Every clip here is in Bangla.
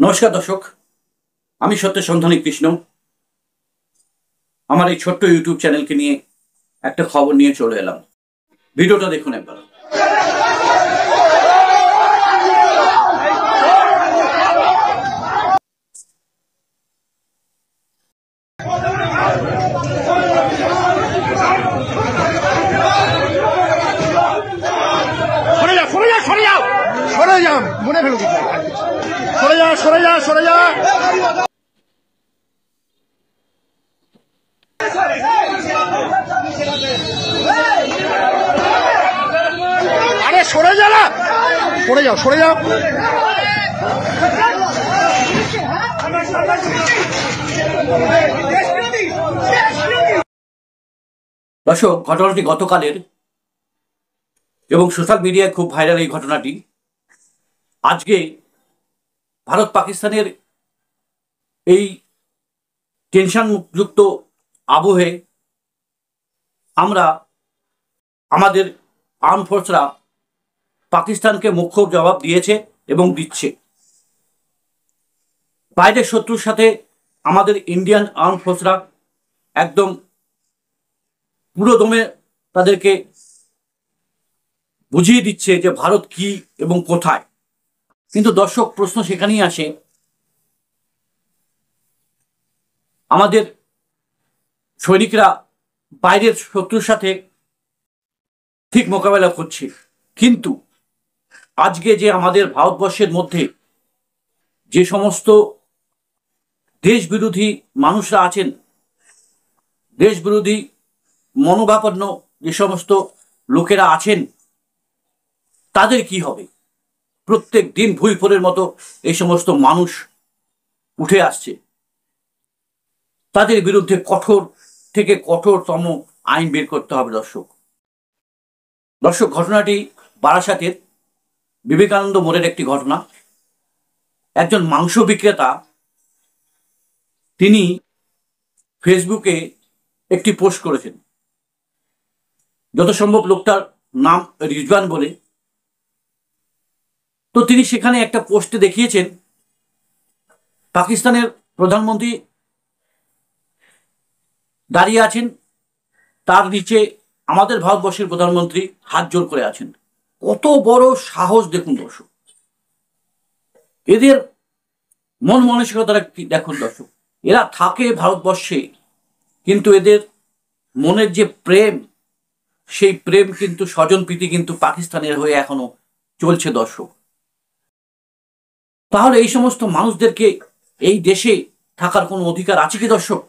নমস্কার দর্শক, আমি সত্য সন্ধানী কৃষ্ণ। আমার এই ছোট্ট ইউটিউব চ্যানেলকে নিয়ে একটা খবর নিয়ে চলে এলাম। ভিডিওটা দেখুন একবার। সরে যাও, মনে ফেলো কিছু, সরে যা সরে যা সরে যা। আরে সরে যা না, সরে যাও সরে যাও। দর্শক, ঘটনাটি গতকালের এবং সোশ্যাল মিডিয়ায় খুব ভাইরাল এই ঘটনাটি। আজকে ভারত পাকিস্তানের এই টেনশনযুক্ত আবহে আমরা আমাদের আর্ম ফোর্সরা পাকিস্তানকে মুখ্য জবাব দিয়েছে এবং দিচ্ছে। বাইরের শত্রুর সাথে আমাদের ইন্ডিয়ান আর্ম ফোর্সরা একদম পুরোদমে তাদেরকে বুঝিয়ে দিচ্ছে যে ভারত কি এবং কোথায়। কিন্তু দর্শক, প্রশ্ন সেখানেই আসে, আমাদের সৈনিকরা বাইরের শত্রুর সাথে ঠিক মোকাবেলা করছে, কিন্তু আজকে যে আমাদের ভারতবর্ষের মধ্যে যে সমস্ত দেশ বিরোধী মানুষরা আছেন, দেশ বিরোধী মনোভাবাপন্ন যে সমস্ত লোকেরা আছেন, তাদের কি হবে? প্রত্যেক দিন ভুইফোঁড়ের মতো এই সমস্ত মানুষ উঠে আসছে। তাদের বিরুদ্ধে কঠোর থেকে কঠোরতম আইন বের করতে হবে। দর্শক, ঘটনাটি বারাসাতের বিবেকানন্দ মোড়ের একটি ঘটনা। একজন মাংস বিক্রেতা তিনি ফেসবুকে একটি পোস্ট করেছেন। যত সম্ভব লোকটার নাম রিজওয়ান বলে। তো তিনি সেখানে একটা পোস্টে দেখিয়েছেন পাকিস্তানের প্রধানমন্ত্রী দাঁড়িয়ে আছেন, তার নিচে আমাদের ভারতবর্ষের প্রধানমন্ত্রী হাত জোড় করে আছেন। কত বড় সাহস দেখুন দর্শক, এদের মন মানসিকতাটা দেখুন দর্শক। এরা থাকে ভারতবর্ষে, কিন্তু এদের মনের যে প্রেম, সেই প্রেম কিন্তু স্বজনপ্রীতি কিন্তু পাকিস্তানের হয়ে এখনো চলছে দর্শক। তাহলে এই সমস্ত মানুষদেরকে এই দেশে থাকার কোনো অধিকার আছে কি দর্শক?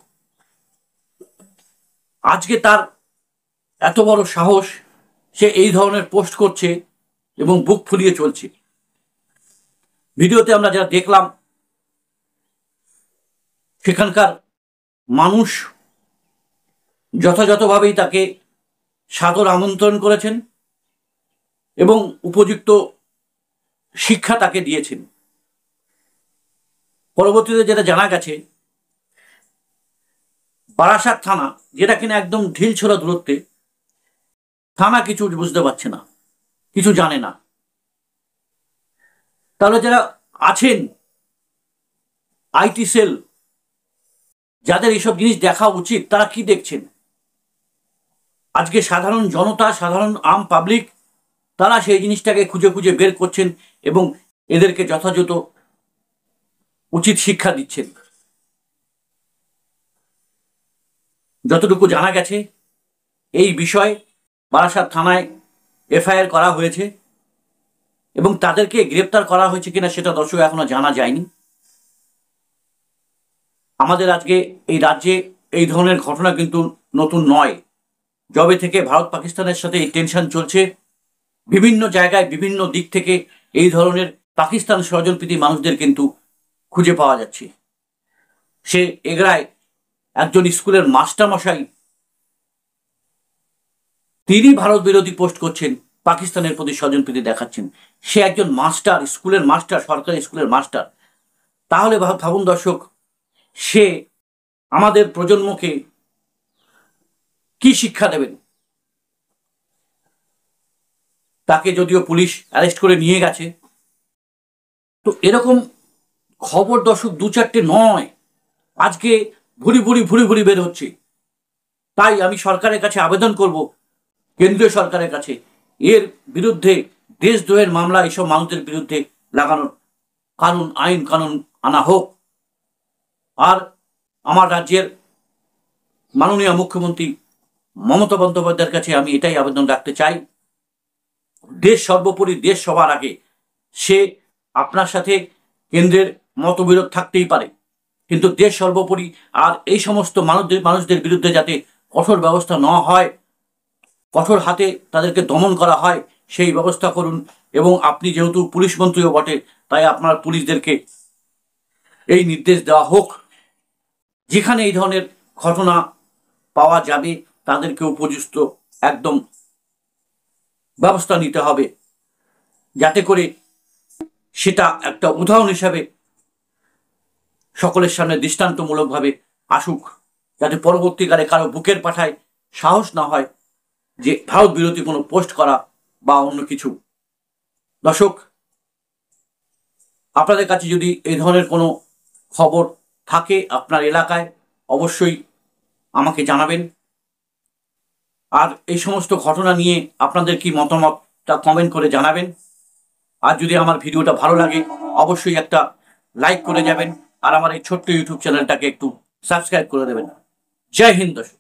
আজকে তার এত বড় সাহস, সে এই ধরনের পোস্ট করছে এবং বুক ফুলিয়ে চলছে। ভিডিওতে আমরা যারা দেখলাম, সেখানকার মানুষ যথাযথভাবেই তাকে সাদর আমন্ত্রণ করেছেন এবং উপযুক্ত শিক্ষা তাকে দিয়েছেন। পরবর্তীতে যেটা জানা গেছে, বারাসাত থানা, যেটা কিনা একদম ঢিলছোড়া দূরত্বে, থানা কিছু বুঝতে পারছে না, কিছু জানে না। তাহলে যারা আছেন আইটি সেল, যাদের এইসব জিনিস দেখা উচিত, তারা কি দেখছেন? আজকে সাধারণ জনতা, সাধারণ আম পাবলিক, তারা সেই জিনিসটাকে খুঁজে খুঁজে বের করছেন এবং এদেরকে যথাযথ উচিত শিক্ষা দিচ্ছেন। যতটুকু জানা গেছে, এই বিষয়ে বারাসাত থানায় এফআইআর করা হয়েছে এবং তাদেরকে গ্রেপ্তার করা হয়েছে কিনা সেটা দর্শক এখনো জানা যায়নি। আমাদের আজকে এই রাজ্যে এই ধরনের ঘটনা কিন্তু নতুন নয়। যবে থেকে ভারত পাকিস্তানের সাথে এই টেনশন চলছে, বিভিন্ন জায়গায় বিভিন্ন দিক থেকে এই ধরনের পাকিস্তান স্বজনপ্রীতি মানুষদের কিন্তু খুঁজে পাওয়া যাচ্ছে। সে এগরায় একজন স্কুলের মাস্টারমশাই, তিনি ভারত বিরোধী পোস্ট করছেন, পাকিস্তানের প্রতি স্বজনপ্রীতি দেখাচ্ছেন। সে একজন মাস্টার, স্কুলের মাস্টার, সরকারি স্কুলের মাস্টার। তাহলে ভাবুন দর্শক, সে আমাদের প্রজন্মকে কি শিক্ষা দেবেন? তাকে যদিও পুলিশ অ্যারেস্ট করে নিয়ে গেছে, তো এরকম খবর দর্শক দু চারটে নয়, আজকে ভুরি ভুরি বের হচ্ছে। তাই আমি সরকারের কাছে আবেদন করব, কেন্দ্রীয় সরকারের কাছে, এর বিরুদ্ধে দেশদ্রোহের মামলা এসব মানুষদের বিরুদ্ধে লাগানোর আইন কানুন আনা হোক। আর আমার রাজ্যের মাননীয় মুখ্যমন্ত্রী মমতা বন্দ্যোপাধ্যায়ের কাছে আমি এটাই আবেদন রাখতে চাই, দেশ সর্বোপরি, দেশ সবার আগে। সে আপনার সাথে কেন্দ্রের মতবিরোধ থাকতেই পারে, কিন্তু দেশ সর্বোপরি। আর এই সমস্ত মানুষদের বিরুদ্ধে যাতে কঠোর ব্যবস্থা নেওয়া হয়, কঠোর হাতে তাদেরকে দমন করা হয়, সেই ব্যবস্থা করুন। এবং আপনি যেহেতু পুলিশ মন্ত্রীও বটে, তাই আপনার পুলিশদেরকে এই নির্দেশ দেওয়া হোক, যেখানে এই ধরনের ঘটনা পাওয়া যাবে তাদেরকে উপযুক্ত একদম ব্যবস্থা নিতে হবে, যাতে করে সেটা একটা উদাহরণ হিসাবে সকলের সামনে দৃষ্টান্তমূলকভাবে আসুক, যাতে পরবর্তীকালে কারো বুকের পাঠায় সাহস না হয় যে ভারত বিরোধী কোনো পোস্ট করা বা অন্য কিছু। দর্শক, আপনাদের কাছে যদি এই ধরনের কোনো খবর থাকে আপনার এলাকায়, অবশ্যই আমাকে জানাবেন। আর এই সমস্ত ঘটনা নিয়ে আপনাদের কি মতামত তা কমেন্ট করে জানাবেন। আর যদি আমার ভিডিওটা ভালো লাগে অবশ্যই একটা লাইক করে যাবেন, আর আমার এই ছোট্ট ইউটিউব চ্যানেলটাকে একটু সাবস্ক্রাইব করে দেবেন। জয় হিন্দ দর্শক।